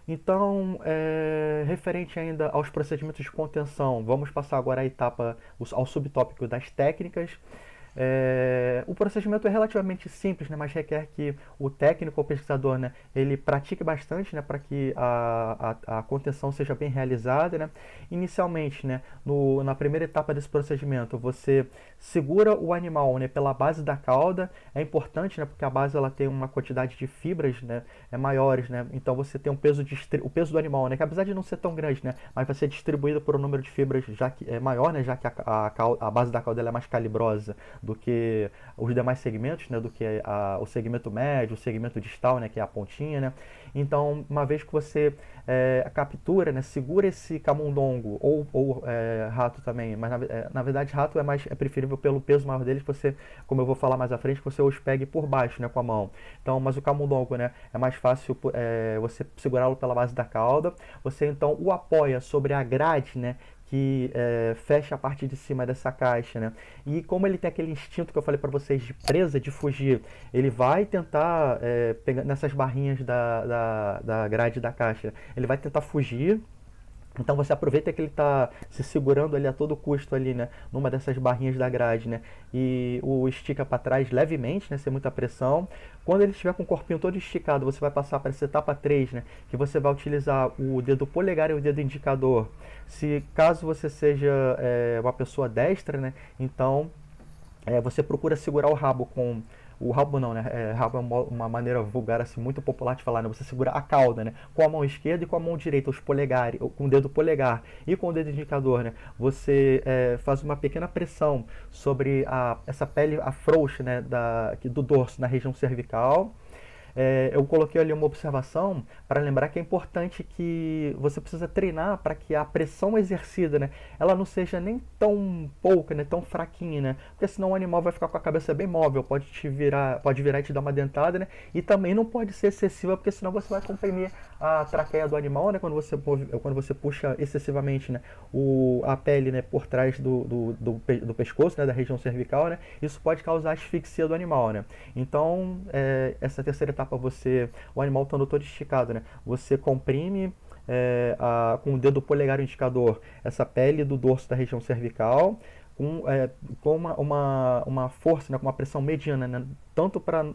Então, referente ainda aos procedimentos de contenção, vamos passar agora à etapa, ao subtópico das técnicas. O procedimento é relativamente simples, né, mas requer que o técnico ou pesquisador, né, ele pratique bastante, né, para que a contenção seja bem realizada. Né. Inicialmente, né, na primeira etapa desse procedimento, você segura o animal, né, pela base da cauda. É importante, né, porque a base ela tem uma quantidade de fibras, né, maiores, né, então você tem o peso do animal, né, que apesar de não ser tão grande, né, mas vai ser distribuído por um número de fibras já que é maior, né, já que a base da cauda ela é mais calibrosa do que os demais segmentos, né, do que o segmento médio, o segmento distal, né, que é a pontinha, né. Então, uma vez que você captura, né, segura esse camundongo ou rato também, mas na verdade rato é preferível pelo peso maior deles, você, como eu vou falar mais à frente, você os pegue por baixo, né, com a mão. Então, mas o camundongo, né, é mais fácil você segurá-lo pela base da cauda. Você então o apoia sobre a grade, né, que fecha a parte de cima dessa caixa, né? E como ele tem aquele instinto que eu falei para vocês de presa, de fugir, ele vai tentar pegar nessas barrinhas da grade da caixa, ele vai tentar fugir. Então você aproveita que ele está se segurando ali a todo custo ali, né, numa dessas barrinhas da grade, né, e o estica para trás levemente, né, sem muita pressão. Quando ele estiver com o corpinho todo esticado, você vai passar para essa etapa 3, né, que você vai utilizar o dedo polegar e o dedo indicador. Se caso você seja uma pessoa destra, né, então você procura segurar o rabo com o rabo não, né? Rabo é uma maneira vulgar, assim, muito popular de falar, né? Você segura a cauda, né? Com a mão esquerda e com a mão direita, os polegares, com o dedo polegar e com o dedo indicador, né? Você faz uma pequena pressão sobre essa pele frouxa, né? Do dorso, na região cervical. Eu coloquei ali uma observação para lembrar que é importante que você precisa treinar para que a pressão exercida, né, ela não seja nem tão pouca, né, tão fraquinha, né, porque senão o animal vai ficar com a cabeça bem móvel, pode virar e te dar uma dentada, né, e também não pode ser excessiva, porque senão você vai comprimir a traqueia do animal, né, quando você puxa excessivamente, né, a pele, né, por trás do pescoço, né, da região cervical, né, isso pode causar asfixia do animal, né. Então, essa terceira etapa o animal estando todo esticado, né? Você comprime com o dedo polegar indicador essa pele do dorso da região cervical com uma força, né, com uma pressão mediana, né, tanto para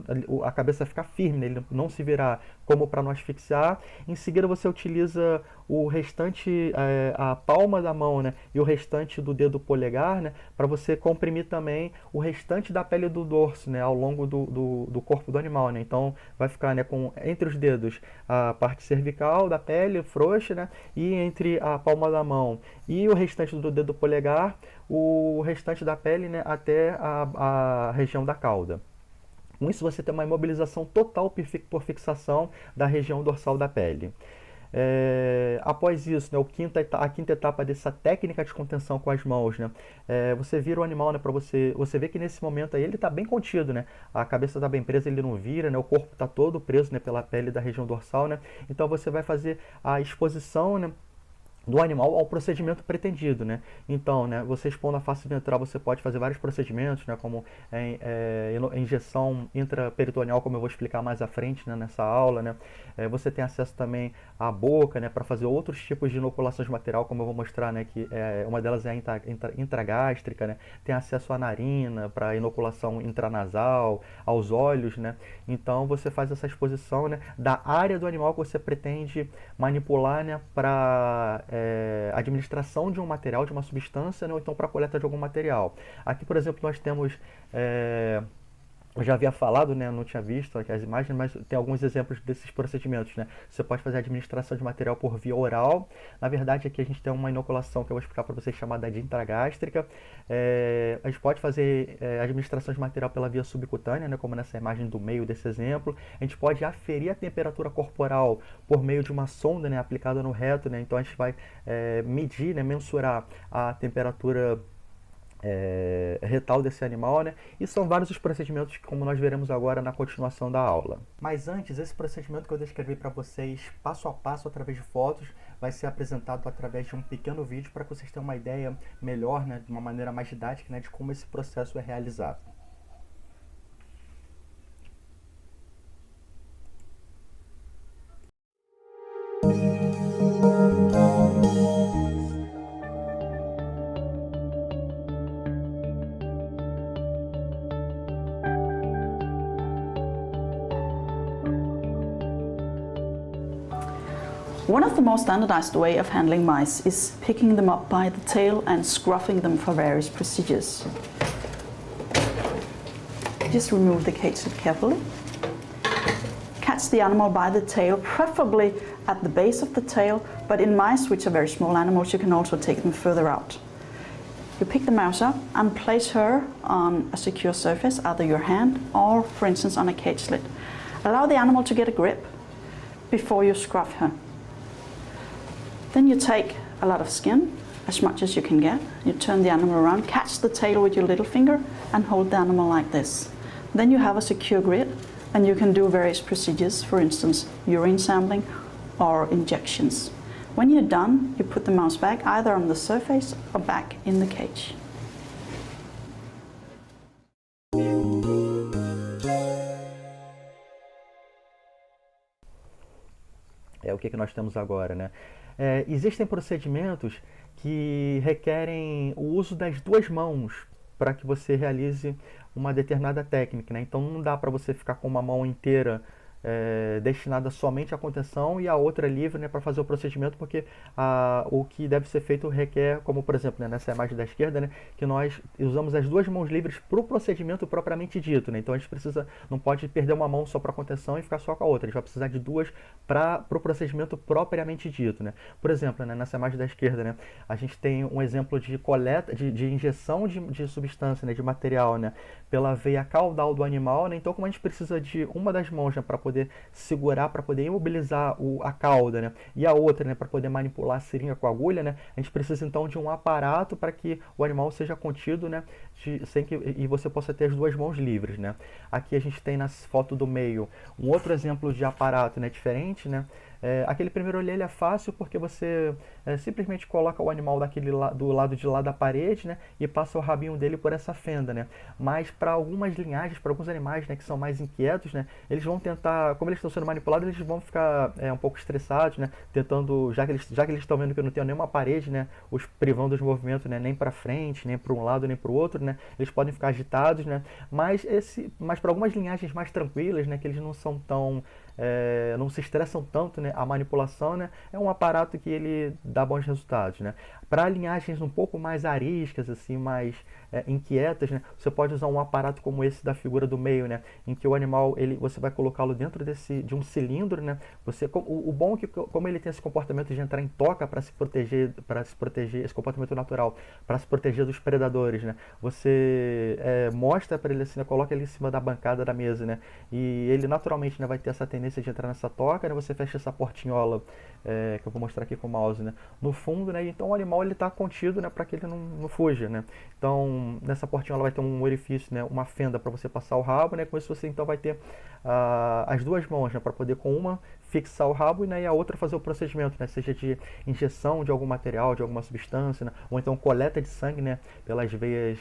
a cabeça ficar firme, né, ele não se virar, como para não asfixiar. Em seguida você utiliza o restante, a palma da mão, né, e o restante do dedo polegar, né, para você comprimir também o restante da pele do dorso, né, ao longo do corpo do animal. Né. Então vai ficar, né, entre os dedos a parte cervical da pele frouxa, né, e entre a palma da mão e o restante do dedo polegar, o restante da pele, né, até a região da cauda. Com isso você tem uma imobilização total por fixação da região dorsal da pele. Após isso, né, a quinta etapa dessa técnica de contenção com as mãos, né, você vira o animal, né, para você vê que nesse momento aí ele está bem contido, né, a cabeça está bem presa, ele não vira, né, o corpo está todo preso, né, pela pele da região dorsal, né, então você vai fazer a exposição, né, do animal ao procedimento pretendido, né? Então, né, você expondo a face ventral, você pode fazer vários procedimentos, né, como injeção intraperitoneal, como eu vou explicar mais à frente, né, nessa aula, né? Você tem acesso também à boca, né, para fazer outros tipos de inoculações de material, como eu vou mostrar, né, que uma delas é a intragástrica, né? Tem acesso à narina para inoculação intranasal, aos olhos, né? Então você faz essa exposição, né, da área do animal que você pretende manipular, né, para administração de um material, de uma substância, né, ou então para a coleta de algum material. Aqui, por exemplo, nós temos eu já havia falado, né, não tinha visto aqui as imagens, mas tem alguns exemplos desses procedimentos, né? Você pode fazer a administração de material por via oral. Na verdade, aqui a gente tem uma inoculação que eu vou explicar para vocês chamada de intragástrica. A gente pode fazer administração de material pela via subcutânea, né, como nessa imagem do meio desse exemplo. A gente pode aferir a temperatura corporal por meio de uma sonda, né, aplicada no reto, né? Então a gente vai medir, né, mensurar a temperatura retal desse animal, né? E são vários os procedimentos que, como nós veremos agora na continuação da aula. Mas antes, esse procedimento que eu descrevi para vocês passo a passo através de fotos vai ser apresentado através de um pequeno vídeo para que vocês tenham uma ideia melhor, né, de uma maneira mais didática, né, de como esse processo é realizado. One of the most standardized way of handling mice is picking them up by the tail and scruffing them for various procedures. Just remove the cage lid carefully. Catch the animal by the tail, preferably at the base of the tail, but in mice, which are very small animals, you can also take them further out. You pick the mouse up and place her on a secure surface, either your hand or, for instance, on a cage lid. Allow the animal to get a grip before you scruff her. Then you take a lot of skin, as much as you can get. You turn the animal around, catch the tail with your little finger and hold the animal like this. Then you have a secure grip and you can do various procedures, for instance, urine sampling or injections. When you're done, you put the mouse back either on the surface or back in the cage. É o que nós temos agora, né? Existem procedimentos que requerem o uso das duas mãos para que você realize uma determinada técnica, né? Então não dá para você ficar com uma mão inteira destinada somente à contenção e a outra livre, né, para fazer o procedimento, porque o que deve ser feito requer, como por exemplo, né, nessa imagem da esquerda, né, que nós usamos as duas mãos livres para o procedimento propriamente dito, né? Então a gente não pode perder uma mão só para contenção e ficar só com a outra, a gente vai precisar de duas para o procedimento propriamente dito, né? Por exemplo, né, nessa imagem da esquerda, né, a gente tem um exemplo de coleta, de injeção de substância, né, de material, né, pela veia caudal do animal, né? Então como a gente precisa de uma das mãos, né, para poder segurar, para poder imobilizar a cauda, né, e a outra, né, para poder manipular a seringa com a agulha, né, a gente precisa então de um aparato para que o animal seja contido, né, e você possa ter as duas mãos livres, né. Aqui a gente tem na foto do meio um outro exemplo de aparato, né, diferente, né. Aquele primeiro ali ele é fácil porque você simplesmente coloca o animal do lado de lá da parede, né, e passa o rabinho dele por essa fenda, né. Mas para algumas linhagens, para alguns animais, né, que são mais inquietos, né, eles vão tentar, como eles estão sendo manipulados, eles vão ficar um pouco estressados, né, tentando, já que eles estão vendo que eu não tenho nenhuma parede, né, os privando dos movimentos, né, nem para frente, nem para um lado, nem para o outro, né, eles podem ficar agitados, né, mas para algumas linhagens mais tranquilas, né, que eles não são tão não se estressam tanto, né, a manipulação, né, é um aparato que ele dá bons resultados, né. Para linhagens um pouco mais ariscas, assim, mais inquietas, né, você pode usar um aparato como esse da figura do meio, né, em que o animal você vai colocá-lo dentro de um cilindro, né. O bom é que como ele tem esse comportamento de entrar em toca para se proteger, esse comportamento natural, para se proteger dos predadores, né, você mostra para ele assim, né, coloca ele em cima da bancada da mesa, né, e ele naturalmente, né, vai ter essa tendência de entrar nessa toca, né, você fecha essa portinhola que eu vou mostrar aqui com o mouse, né, no fundo, né, então o animal ele está contido, né, para que ele não fuja, né. Então nessa portinhola vai ter um orifício, né, uma fenda para você passar o rabo, né, com isso você então vai ter as duas mãos, né, para poder com uma fixar o rabo, né, e a outra fazer o procedimento, né, seja de injeção de algum material, de alguma substância, né, ou então coleta de sangue, né, pelas veias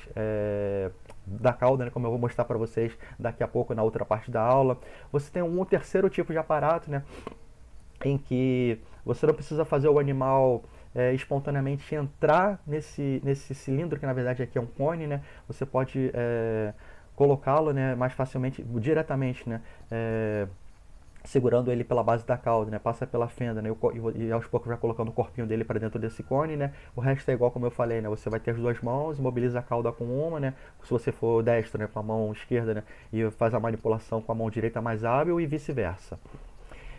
da cauda, né, como eu vou mostrar para vocês daqui a pouco na outra parte da aula. Você tem um terceiro tipo de aparato, né, em que você não precisa fazer o animal espontaneamente entrar nesse cilindro, que na verdade aqui é um cone, né, você pode colocá-lo, né, mais facilmente, diretamente, né, segurando ele pela base da cauda, né, passa pela fenda, né, e aos poucos vai colocando o corpinho dele para dentro desse cone, né, o resto é igual como eu falei, né, você vai ter as duas mãos, imobiliza a cauda com uma, né, se você for destro, né, com a mão esquerda, né, e faz a manipulação com a mão direita mais hábil e vice-versa.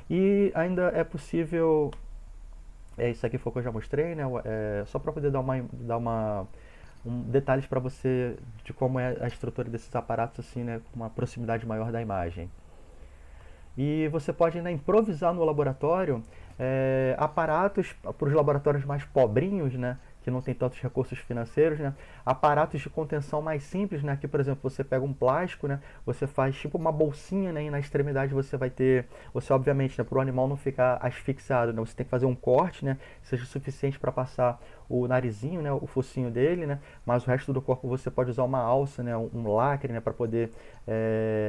E ainda é possível, isso aqui foi o que eu já mostrei, né, só para poder dar detalhes para você de como é a estrutura desses aparatos, assim, né, com uma proximidade maior da imagem. E você pode ainda improvisar no laboratório aparatos para os laboratórios mais pobrinhos, né, que não tem tantos recursos financeiros, né, aparatos de contenção mais simples, né, aqui por exemplo você pega um plástico, né, você faz tipo uma bolsinha, né, e na extremidade você vai ter, obviamente, né, para o animal não ficar asfixiado, né, você tem que fazer um corte, né, que seja suficiente para passar o narizinho, né, o focinho dele, né, mas o resto do corpo você pode usar uma alça, né, um lacre, né, para poder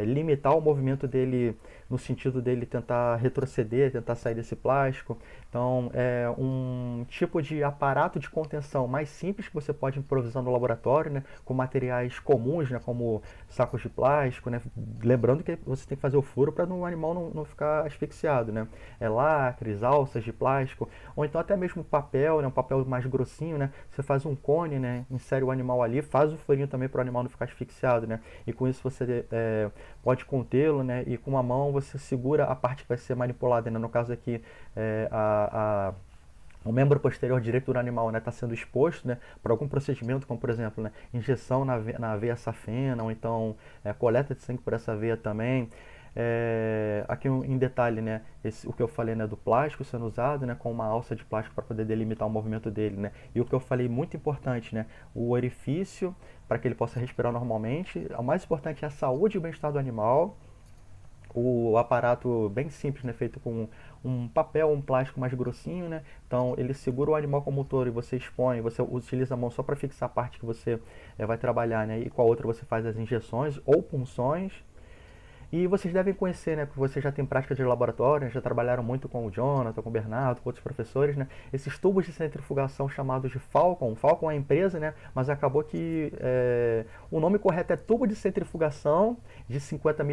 limitar o movimento dele no sentido dele tentar retroceder, tentar sair desse plástico. Então, é um tipo de aparato de contenção mais simples que você pode improvisar no laboratório, né, com materiais comuns, né, como sacos de plástico, né, lembrando que você tem que fazer o furo para o animal não ficar asfixiado, né, lacres, alças de plástico, ou então até mesmo papel, né, um papel mais grossinho, né, você faz um cone, né, insere o animal ali, faz o furinho também para o animal não ficar asfixiado, né, e com isso você pode contê-lo, né, e com uma mão você segura a parte que vai ser manipulada, né, no caso aqui o membro posterior direito do animal está sendo exposto, né, para algum procedimento, como por exemplo, né, injeção na veia safena, ou então coleta de sangue por essa veia também. Aqui em detalhe, né, o que eu falei, né, do plástico sendo usado, né, com uma alça de plástico para poder delimitar o movimento dele, né, e o que eu falei muito importante, né, o orifício para que ele possa respirar normalmente. O mais importante é a saúde e o bem-estar do animal. O aparato bem simples, né, feito com um papel, um plástico mais grossinho, né? Então ele segura o animal com o motor e você expõe, você utiliza a mão só para fixar a parte que você vai trabalhar, né? E com a outra você faz as injeções ou punções. E vocês devem conhecer, né, porque vocês já têm prática de laboratório, né, já trabalharam muito com o Jonathan, com o Bernardo, com outros professores, né, esses tubos de centrifugação chamados de Falcon. Falcon é a empresa, né, mas acabou que o nome correto é tubo de centrifugação de 50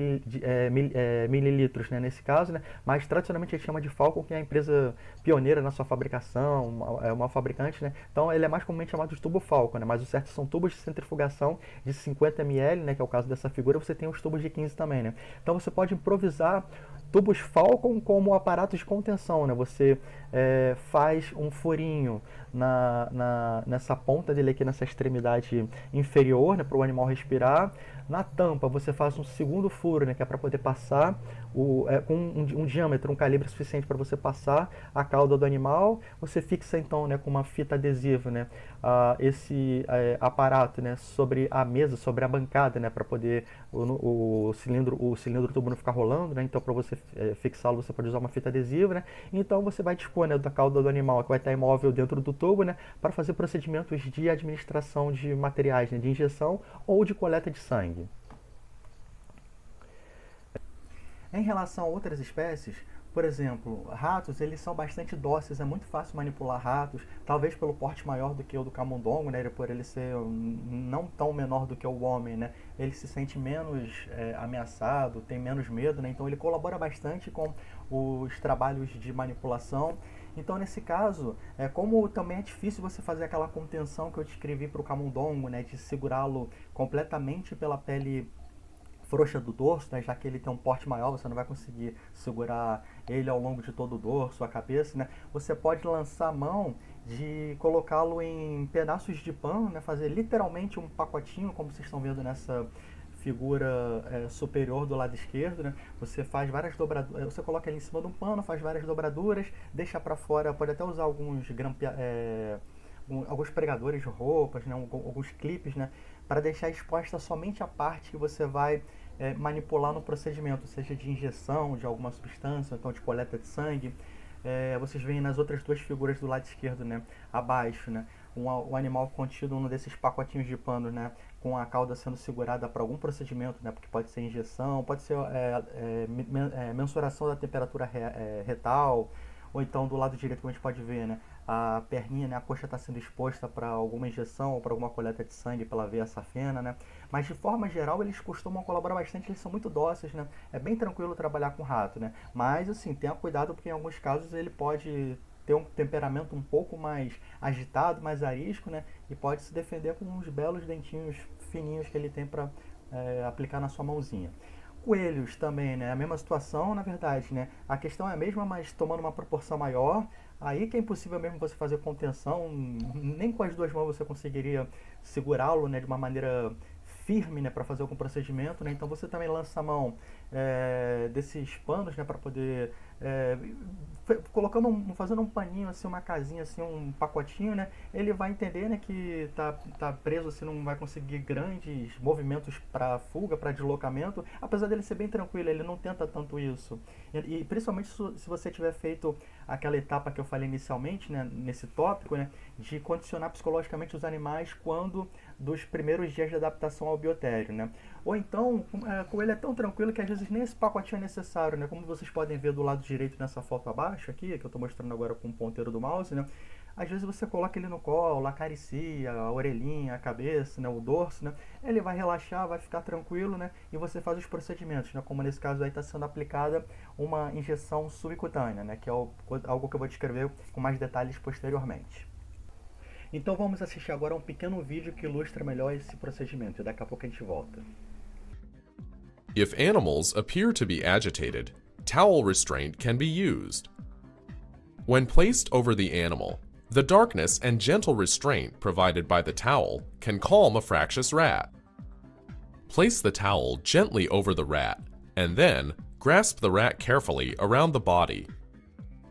mililitros, né, nesse caso, né, mas tradicionalmente a gente chama de Falcon, que é a empresa pioneira na sua fabricação, é uma fabricante, né, então ele é mais comumente chamado de tubo Falcon, né, mas o certo são tubos de centrifugação de 50 ml, né, que é o caso dessa figura. Você tem os tubos de 15 também, né. Então você pode improvisar tubos Falcon como aparatos de contenção, né? Você faz um furinho nessa ponta dele aqui, nessa extremidade inferior, né, para o animal respirar. Na tampa você faz um segundo furo, né, que é para poder passar com um diâmetro, um calibre suficiente para você passar a cauda do animal. Você fixa então, né, com uma fita adesiva, né, esse aparato, né, sobre a mesa, sobre a bancada, né, para poder o cilindro tubo não ficar rolando, né. Então para você fixá-lo você pode usar uma fita adesiva, né. Então você vai dispor, né, da cauda do animal que vai estar imóvel dentro do tubo, né, para fazer procedimentos de administração de materiais, né, de injeção ou de coleta de sangue. Em relação a outras espécies, por exemplo, ratos, eles são bastante dóceis, é muito fácil manipular ratos, talvez pelo porte maior do que o do camundongo, né, por ele ser não tão menor do que o homem, né, ele se sente menos ameaçado, tem menos medo, né, então ele colabora bastante com os trabalhos de manipulação. Então, nesse caso, como também é difícil você fazer aquela contenção que eu descrevi para o camundongo, né, de segurá-lo completamente pela pele frouxa do dorso, né, já que ele tem um porte maior, você não vai conseguir segurar ele ao longo de todo o dorso, a cabeça, né? Você pode lançar a mão de colocá-lo em pedaços de pano, né, fazer literalmente um pacotinho, como vocês estão vendo nessa figura superior do lado esquerdo, né? Você faz várias dobraduras, você coloca ele em cima de um pano, faz várias dobraduras, deixa para fora, pode até usar alguns pregadores de roupas, né, alguns clipes, né, para deixar exposta somente a parte que você vai manipular no procedimento, seja de injeção de alguma substância, então de coleta de sangue. Vocês veem nas outras duas figuras do lado esquerdo, né, abaixo, né, um animal contido num desses pacotinhos de pano, né, com a cauda sendo segurada para algum procedimento, né, porque pode ser injeção, pode ser mensuração da temperatura retal, ou então do lado direito, como a gente pode ver, né, a perninha, né, a coxa está sendo exposta para alguma injeção ou para alguma coleta de sangue pela veia safena, né? Mas de forma geral eles costumam colaborar bastante, eles são muito dóceis, né? É bem tranquilo trabalhar com rato, né? Mas assim, tenha cuidado porque em alguns casos ele pode ter um temperamento um pouco mais agitado, mais arisco, né? E pode se defender com uns belos dentinhos fininhos que ele tem para aplicar na sua mãozinha. Coelhos também, né? A mesma situação, na verdade, né? A questão é a mesma, mas tomando uma proporção maior. Aí que é impossível mesmo você fazer contenção, nem com as duas mãos você conseguiria segurá-lo, né, de uma maneira firme, né, para fazer algum procedimento, né? Então você também lança a mão desses panos, né, para poder fazendo um paninho assim, uma casinha assim, um pacotinho, né, ele vai entender, né, que tá preso, assim, não vai conseguir grandes movimentos para fuga, para deslocamento, apesar dele ser bem tranquilo, ele não tenta tanto isso. E principalmente se você tiver feito aquela etapa que eu falei inicialmente, né, nesse tópico, né, de condicionar psicologicamente os animais quando dos primeiros dias de adaptação ao biotério, né. Ou então, com ele é tão tranquilo que às vezes nem esse pacotinho é necessário, né? Como vocês podem ver do lado direito nessa foto abaixo aqui, que eu estou mostrando agora com o ponteiro do mouse, né? Às vezes você coloca ele no colo, acaricia a orelhinha, a cabeça, né, o dorso, né? Ele vai relaxar, vai ficar tranquilo, né? E você faz os procedimentos, né? Como nesse caso aí está sendo aplicada uma injeção subcutânea, né? Que é algo que eu vou descrever com mais detalhes posteriormente. Então vamos assistir agora a um pequeno vídeo que ilustra melhor esse procedimento e daqui a pouco a gente volta. If animals appear to be agitated, towel restraint can be used. When placed over the animal, the darkness and gentle restraint provided by the towel can calm a fractious rat. Place the towel gently over the rat, and then grasp the rat carefully around the body.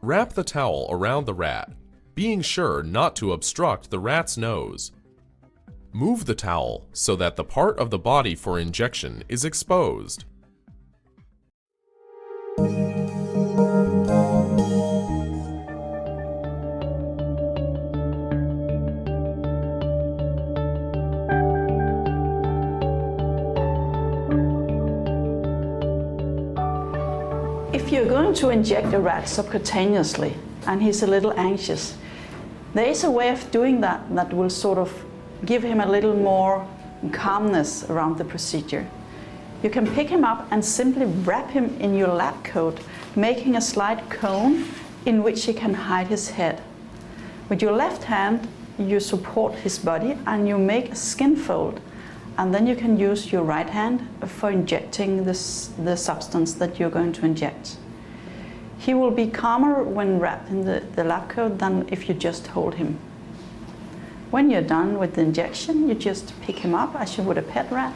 Wrap the towel around the rat, being sure not to obstruct the rat's nose. Move the towel so that the part of the body for injection is exposed. If you're going to inject a rat subcutaneously and he's a little anxious, there is a way of doing that that will sort of give him a little more calmness around the procedure. You can pick him up and simply wrap him in your lab coat, making a slight cone in which he can hide his head. With your left hand, you support his body and you make a skin fold, and then you can use your right hand for injecting the substance that you're going to inject. He will be calmer when wrapped in the lab coat than if you just hold him. When you're done with the injection, you just pick him up as you would a pet rat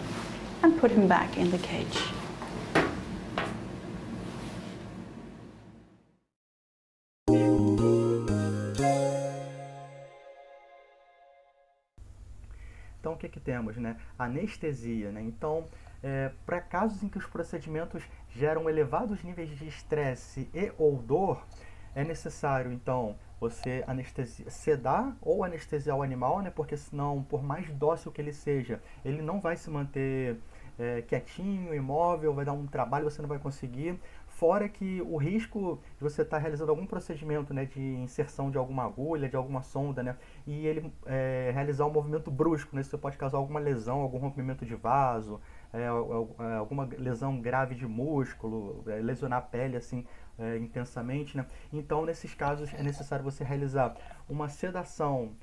and put him back in the cage. Então, o que temos, né? Anestesia, né? Então, para casos em que os procedimentos geram elevados níveis de estresse e ou dor, é necessário, então, você sedar ou anestesiar o animal, né? Porque senão, por mais dócil que ele seja, ele não vai se manter quietinho, imóvel, vai dar um trabalho, você não vai conseguir. Fora que o risco de você estar realizando algum procedimento, né, de inserção de alguma agulha, de alguma sonda, né, e ele realizar um movimento brusco, né, isso pode causar alguma lesão, algum rompimento de vaso, alguma lesão grave de músculo, lesionar a pele assim intensamente, né? Então, nesses casos, é necessário você realizar uma sedação,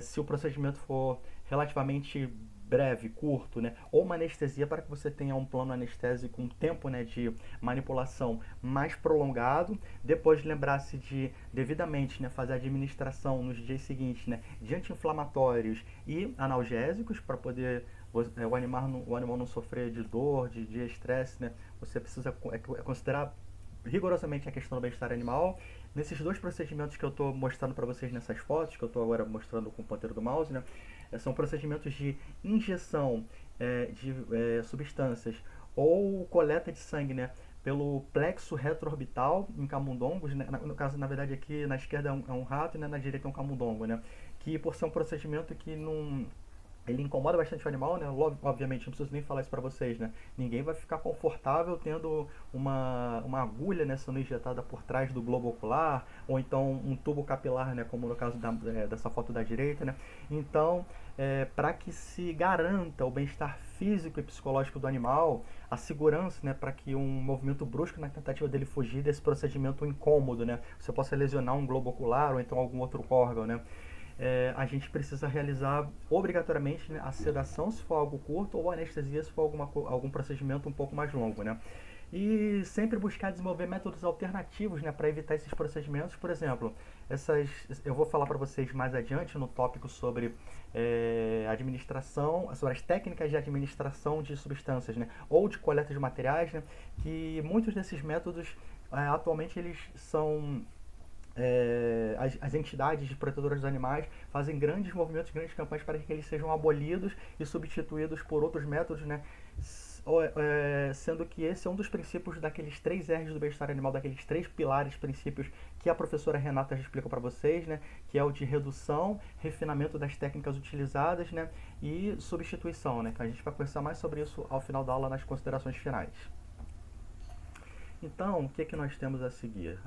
se o procedimento for relativamente breve, curto, né? Ou uma anestesia para que você tenha um plano anestésico com um tempo, né, de manipulação mais prolongado. Depois lembrar-se de devidamente, né, fazer a administração nos dias seguintes, né, de anti-inflamatórios e analgésicos para poder o animal não sofrer de dor, de estresse, né? Você precisa considerar rigorosamente a questão do bem-estar animal. Nesses dois procedimentos que eu estou mostrando para vocês nessas fotos, que eu estou agora mostrando com o ponteiro do mouse, né, são procedimentos de injeção de substâncias ou coleta de sangue, né, pelo plexo retroorbital em camundongos, né, no caso, na verdade, aqui na esquerda é um rato e na direita é um camundongo, né, que por ser um procedimento que não... Ele incomoda bastante o animal, né? Obviamente, não preciso nem falar isso para vocês, né? Ninguém vai ficar confortável tendo uma agulha, né, sendo injetada por trás do globo ocular, ou então um tubo capilar, né, como no caso dessa foto da direita, né? Então, para que se garanta o bem-estar físico e psicológico do animal, a segurança, né, para que um movimento brusco na tentativa dele fugir desse procedimento incômodo, né, você possa lesionar um globo ocular ou então algum outro órgão, né? A gente precisa realizar obrigatoriamente, né, a sedação se for algo curto ou a anestesia se for algum procedimento um pouco mais longo, né? E sempre buscar desenvolver métodos alternativos, né, para evitar esses procedimentos. Por exemplo, eu vou falar para vocês mais adiante no tópico sobre administração, sobre as técnicas de administração de substâncias, né, ou de coleta de materiais, né, que muitos desses métodos atualmente eles são... as entidades protedoras dos animais fazem grandes movimentos, grandes campanhas para que eles sejam abolidos e substituídos por outros métodos, né, sendo que esse é um dos princípios daqueles 3 R's do bem-estar animal, daqueles 3 pilares, princípios que a professora Renata já explicou para vocês, né, que é o de redução, refinamento das técnicas utilizadas, né, e substituição, né, que a gente vai conversar mais sobre isso ao final da aula nas considerações finais. Então, o que nós temos a seguir?